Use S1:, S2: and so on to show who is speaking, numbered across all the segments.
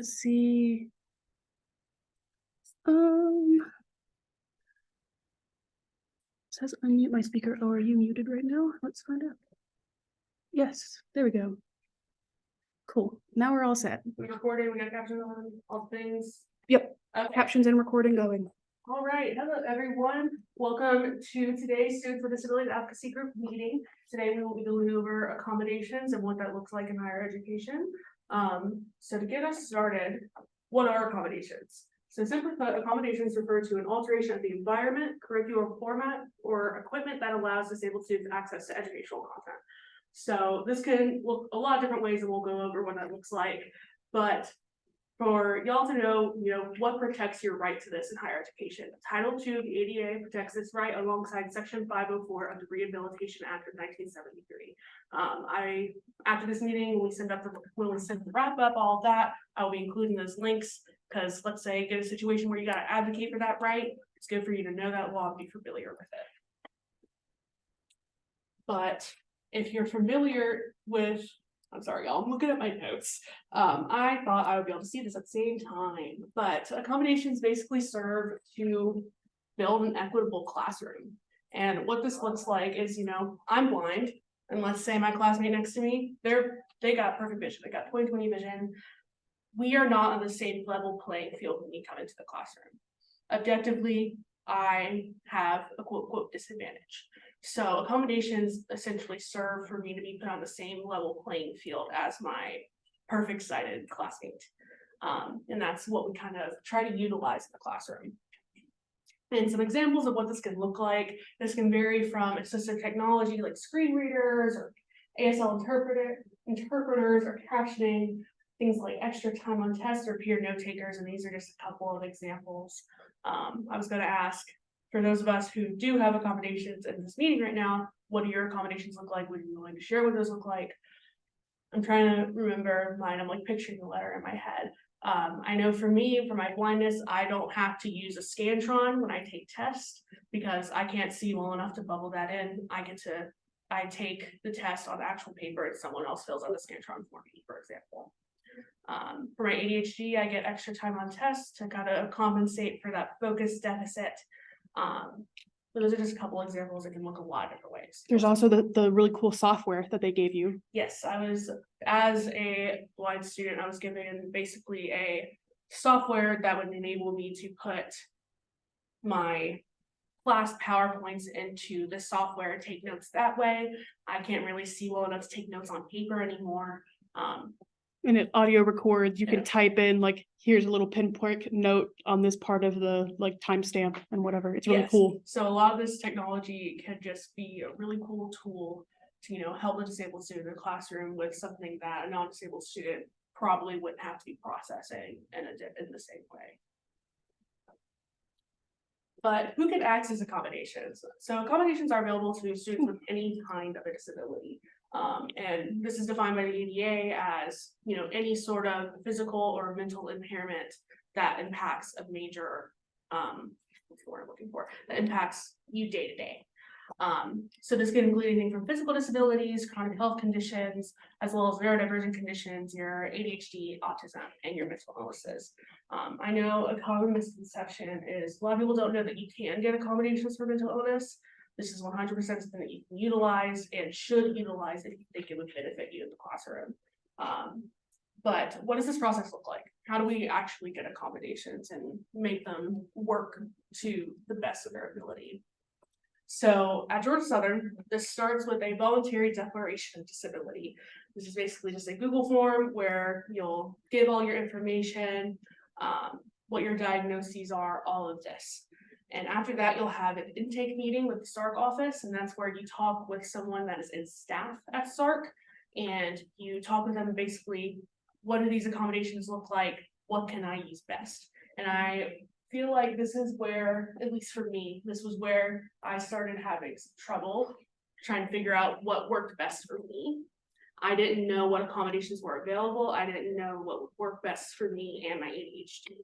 S1: Let's see. Says unmute my speaker. Oh, are you muted right now? Let's find out. Yes, there we go. Cool. Now we're all set.
S2: We're recording, we got captions on, all things.
S1: Yep.
S2: Okay.
S1: Captions and recording going.
S2: All right, hello everyone. Welcome to today's Students with Disabilities Advocacy Group meeting. Today we will be going over accommodations and what that looks like in higher education. So to get us started, what are accommodations? So simply put, accommodations refer to an alteration of the environment, curricular format, or equipment that allows disabled students access to educational content. So this can look a lot of different ways, and we'll go over what that looks like. But for y'all to know, what protects your right to this in higher education. Title II of the ADA protects this right alongside Section 504 of the Rehabilitation Act of 1973. After this meeting, when we send the wrap up, all of that, I'll be including those links, because let's say get a situation where you got to advocate for that right. It's good for you to know that law and be familiar with it. But if you're familiar with, I'm sorry, y'all, I'm looking at my notes. I thought I would be able to see this at the same time, but accommodations basically serve to build an equitable classroom. And what this looks like is, I'm blind, and let's say my classmate next to me, they got perfect vision, they got 20/20 vision. We are not on the same level playing field when we come into the classroom. Objectively, I have a quote disadvantage. So accommodations essentially serve for me to be put on the same level playing field as my perfect sighted classmate. And that's what we kind of try to utilize in the classroom. And some examples of what this can look like, this can vary from assistive technology like screen readers or ASL interpreters or captioning, things like extra time on tests or peer note takers, and these are just a couple of examples. I was going to ask, for those of us who do have accommodations in this meeting right now, what do your accommodations look like? Would you be willing to share what those look like? I'm trying to remember mine. I'm like picturing the letter in my head. I know for me, for my blindness, I don't have to use a Scantron when I take tests because I can't see well enough to bubble that in. I take the test on actual paper and someone else fills out the Scantron for me, for example. For my ADHD, I get extra time on tests to kind of compensate for that focus deficit. But those are just a couple examples. It can look a lot of different ways.
S1: There's also the really cool software that they gave you.
S2: Yes, as a blind student, I was given basically a software that would enable me to put my class PowerPoints into the software and take notes that way. I can't really see well enough to take notes on paper anymore.
S1: And it audio records, you can type in like, here's a little pinpoint note on this part of the like timestamp and whatever. It's really cool.
S2: So a lot of this technology can just be a really cool tool to, help a disabled student in the classroom with something that a non-disabled student probably wouldn't have to be processing in the same way. But who can access accommodations? So accommodations are available to students with any kind of a disability. And this is defined by the ADA as, any sort of physical or mental impairment that impacts a major, what's the word I'm looking for, that impacts you day to day. So this can include anything from physical disabilities, chronic health conditions, as well as neurodivergent conditions, your ADHD, autism, and your mental illnesses. I know a common misconception is a lot of people don't know that you can get accommodations for mental illness. This is 100% something that you can utilize and should utilize if you think it would benefit you in the classroom. But what does this process look like? How do we actually get accommodations and make them work to the best of their ability? So at Georgia Southern, this starts with a voluntary declaration of disability. This is basically just a Google form where you'll give all your information, what your diagnoses are, all of this. And after that, you'll have an intake meeting with the SARC office, and that's where you talk with someone that is in staff at SARC, and you talk with them basically, what do these accommodations look like? What can I use best? And I feel like this is where, at least for me, this was where I started having some trouble trying to figure out what worked best for me. I didn't know what accommodations were available. I didn't know what would work best for me and my ADHD,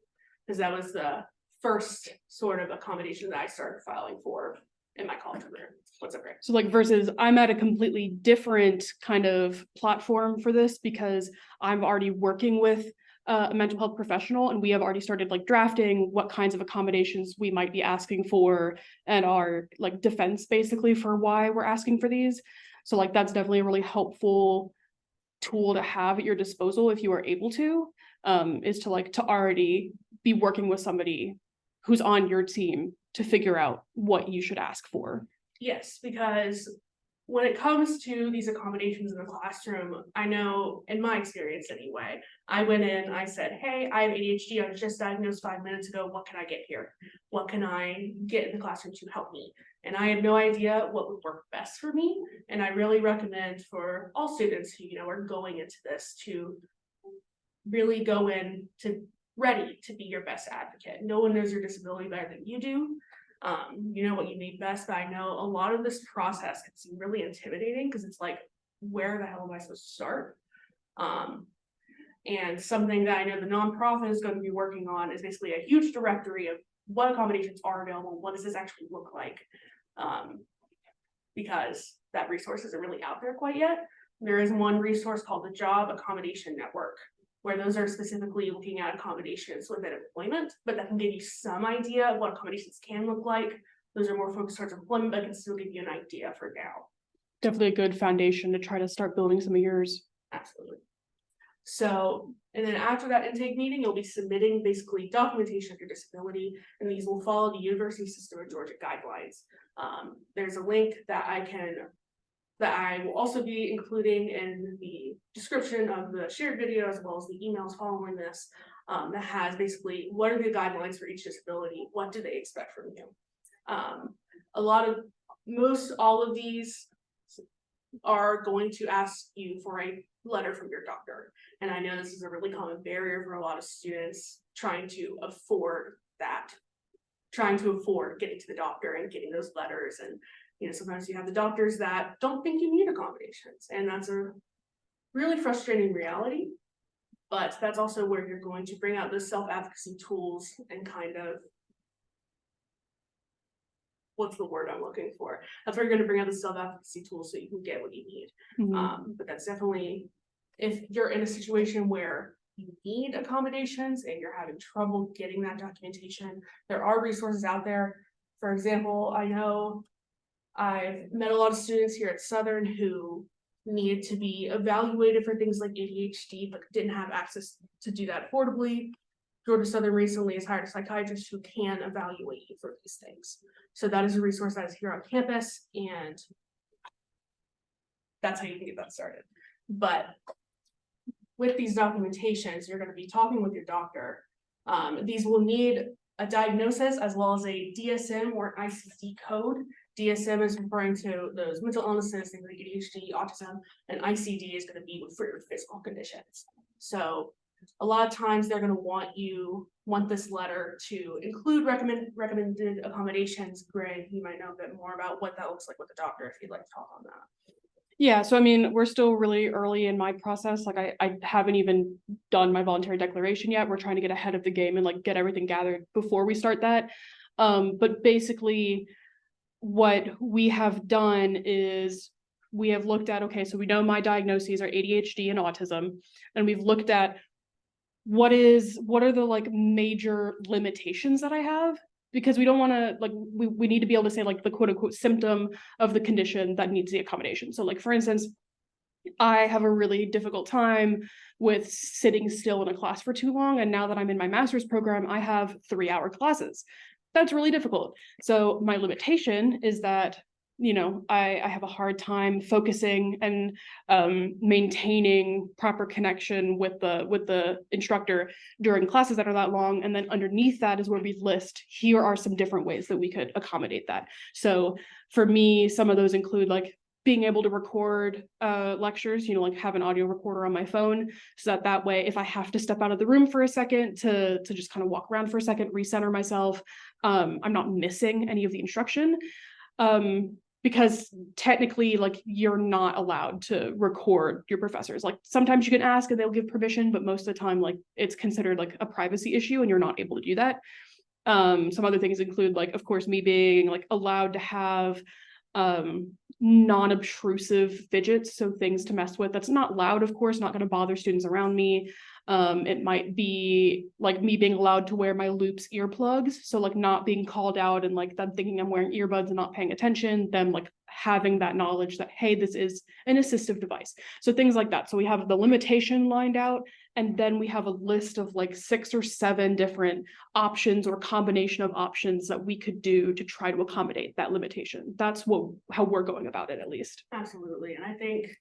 S2: because that was the first sort of accommodation that I started filing for in my college career. What's up, Greg?
S1: So like versus I'm at a completely different kind of platform for this because I'm already working with a mental health professional, and we have already started like drafting what kinds of accommodations we might be asking for and our like defense basically for why we're asking for these. So like that's definitely a really helpful tool to have at your disposal if you are able to, is to like to already be working with somebody who's on your team to figure out what you should ask for.
S2: Yes, because when it comes to these accommodations in the classroom, I know in my experience anyway, I went in, I said, hey, I have ADHD, I was just diagnosed 5 minutes ago, what can I get here? What can I get in the classroom to help me? And I had no idea what would work best for me. And I really recommend for all students who, are going into this to really go in to ready to be your best advocate. No one knows your disability better than you do. You know what you need best, but I know a lot of this process can seem really intimidating because it's like, where the hell am I supposed to start? And something that I know the nonprofit is going to be working on is basically a huge directory of what accommodations are available, what does this actually look like? Because that resource isn't really out there quite yet. There is one resource called the Job Accommodation Network, where those are specifically looking at accommodations within employment, but that can give you some idea of what accommodations can look like. Those are more focused towards employment, but can still give you an idea for now.
S1: Definitely a good foundation to try to start building some of yours.
S2: Absolutely. So, and then after that intake meeting, you'll be submitting basically documentation of your disability, and these will follow the University System of Georgia guidelines. There's a link that I will also be including in the description of the shared video, as well as the emails following this, that has basically what are the guidelines for each disability, what do they expect from you. All of these are going to ask you for a letter from your doctor. And I know this is a really common barrier for a lot of students trying to afford getting to the doctor and getting those letters. And sometimes you have the doctors that don't think you need accommodations, and that's a really frustrating reality. But that's also where you're going to bring out those self-advocacy tools and kind of, what's the word I'm looking for? That's where you're going to bring out the self-advocacy tools so you can get what you need. But that's definitely, if you're in a situation where you need accommodations and you're having trouble getting that documentation, there are resources out there. For example, I know I've met a lot of students here at Southern who needed to be evaluated for things like ADHD, but didn't have access to do that affordably. Georgia Southern recently has hired a psychiatrist who can evaluate you for these things. So that is a resource that is here on campus, and that's how you can get that started. But with these documentations, you're going to be talking with your doctor. These will need a diagnosis as well as a DSM or ICD code. DSM is referring to those mental illnesses, things like ADHD, autism, and ICD is going to be for your physical conditions. So a lot of times they're going to want this letter to include recommended accommodations. Greg, you might know a bit more about what that looks like with the doctor if you'd like to talk on that.
S1: Yeah, so I mean, we're still really early in my process. Like I haven't even done my voluntary declaration yet. We're trying to get ahead of the game and like get everything gathered before we start that. But basically what we have done is we have looked at, okay, so we know my diagnoses are ADHD and autism, and we've looked at what are the like major limitations that I have, because we don't want to like, we need to be able to say like the quote unquote symptom of the condition that needs the accommodation. So like, for instance, I have a really difficult time with sitting still in a class for too long. And now that I'm in my master's program, I have 3-hour classes. That's really difficult. So my limitation is that, I have a hard time focusing and maintaining proper connection with the instructor during classes that are that long. And then underneath that is where we list, here are some different ways that we could accommodate that. So for me, some of those include like being able to record lectures, like have an audio recorder on my phone, so that way, if I have to step out of the room for a second to just kind of walk around for a second, recenter myself, I'm not missing any of the instruction. Because technically, like, you're not allowed to record your professors. Like, sometimes you can ask and they'll give permission, but most of the time, like, it's considered like a privacy issue and you're not able to do that. Some other things include, like, of course, me being like allowed to have non-obtrusive fidgets, so things to mess with that's not loud, of course, not going to bother students around me. It might be like me being allowed to wear my Loops earplugs. So like not being called out and like them thinking I'm wearing earbuds and not paying attention, them like having that knowledge that, hey, this is an assistive device. So things like that. So we have the limitation lined out, and then we have a list of like 6 or 7 different options or combination of options that we could do to try to accommodate that limitation. That's how we're going about it, at least.
S2: Absolutely. And I think,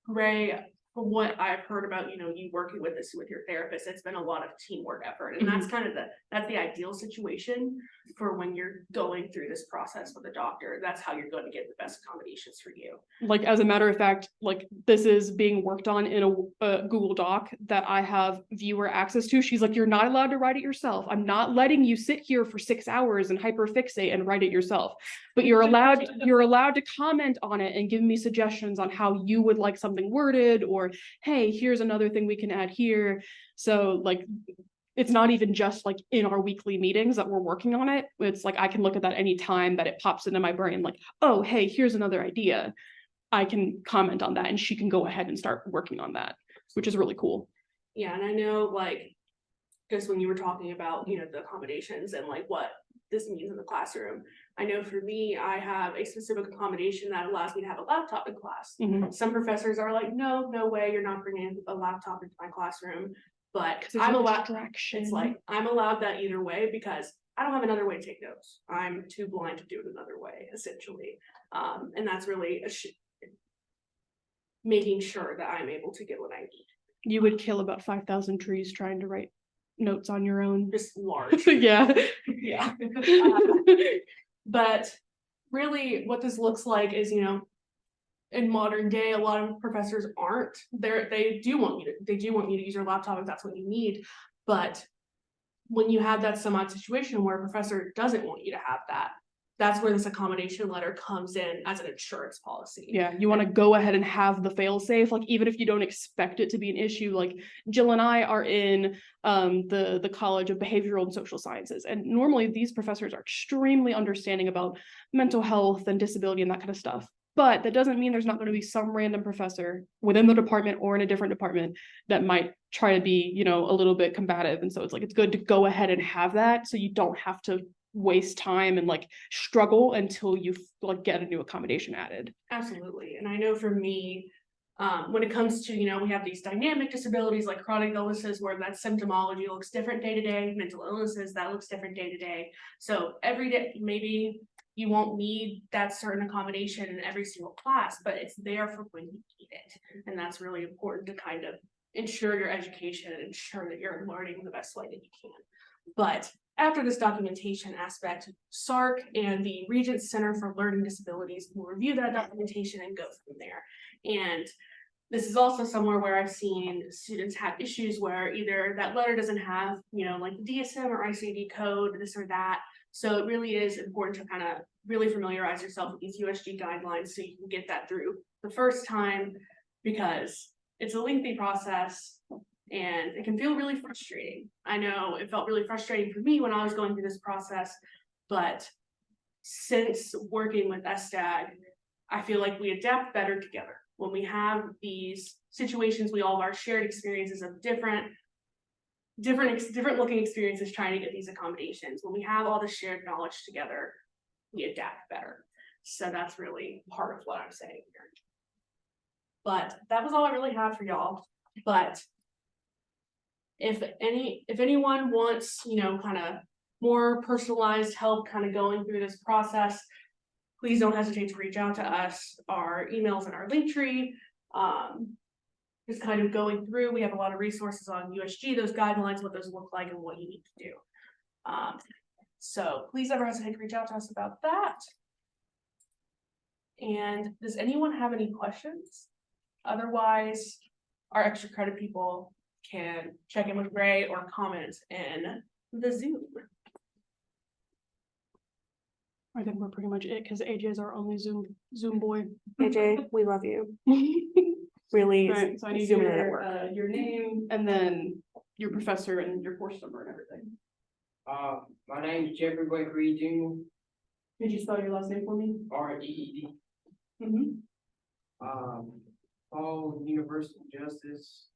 S2: Ray, from what I've heard about, you working with your therapist, it's been a lot of teamwork effort. And that's kind of that's the ideal situation for when you're going through this process with a doctor. That's how you're going to get the best accommodations for you.
S1: Like, as a matter of fact, like this is being worked on in a Google Doc that I have viewer access to. She's like, you're not allowed to write it yourself. I'm not letting you sit here for 6 hours and hyperfixate and write it yourself, but you're allowed to comment on it and give me suggestions on how you would like something worded, or hey, here's another thing we can add here. So like, it's not even just like in our weekly meetings that we're working on it. It's like I can look at that anytime that it pops into my brain, like, oh, hey, here's another idea. I can comment on that and she can go ahead and start working on that, which is really cool.
S2: Yeah, and I know like just when you were talking about, the accommodations and like what this means in the classroom. I know for me, I have a specific accommodation that allows me to have a laptop in class. Some professors are like, no way, you're not bringing a laptop into my classroom. But I'm allowed, it's like, I'm allowed that either way because I don't have another way to take notes. I'm too blind to do it another way, essentially. And that's really making sure that I'm able to get what I need.
S1: You would kill about 5,000 trees trying to write notes on your own.
S2: Just large.
S1: Yeah.
S2: Yeah. But really what this looks like is, in modern day, a lot of professors aren't there. They do want you to use your laptop if that's what you need. But when you have that somewhat situation where a professor doesn't want you to have that, that's where this accommodation letter comes in as an insurance policy.
S1: Yeah, you want to go ahead and have the fail safe, like even if you don't expect it to be an issue. Like Jill and I are in the College of Behavioral and Social Sciences, and normally these professors are extremely understanding about mental health and disability and that kind of stuff. But that doesn't mean there's not going to be some random professor within the department or in a different department that might try to be, a little bit combative. And so it's like, it's good to go ahead and have that so you don't have to waste time and like struggle until you like get a new accommodation added.
S2: Absolutely. And I know for me, when it comes to, we have these dynamic disabilities like chronic illnesses where that symptomology looks different day to day, mental illnesses that looks different day to day. So every day, maybe you won't need that certain accommodation in every single class, but it's there for when you need it. And that's really important to kind of ensure your education and ensure that you're learning the best way that you can. But after this documentation aspect, SARC and the Regents Center for Learning Disabilities will review that documentation and go from there. And this is also somewhere where I've seen students have issues where either that letter doesn't have, like the DSM or ICD code, this or that. So it really is important to kind of really familiarize yourself with these USG guidelines so you can get that through the first time, because it's a lengthy process and it can feel really frustrating. I know it felt really frustrating for me when I was going through this process, but since working with SDAG, I feel like we adapt better together. When we have these situations, we all have our shared experiences of different looking experiences trying to get these accommodations. When we have all the shared knowledge together, we adapt better. So that's really part of what I'm saying here. But that was all I really have for y'all. But if anyone wants, kind of more personalized help kind of going through this process, please don't hesitate to reach out to us. Our emails in our link tree. Just kind of going through, we have a lot of resources on USG, those guidelines, what those look like and what you need to do. So please never hesitate to reach out to us about that. And does anyone have any questions? Otherwise, our extra credit people can check in with Ray or comment in the Zoom.
S1: I think we're pretty much it because AJ is our only Zoom boy.
S2: AJ, we love you. Really.
S1: Right, so I need your name and then your professor and your course number and everything.
S3: My name is Jeffrey Blake Reed Jr.
S1: Could you spell your last name for me?
S3: R-E-E-D.
S1: Mm-hmm.
S3: All Universal Justice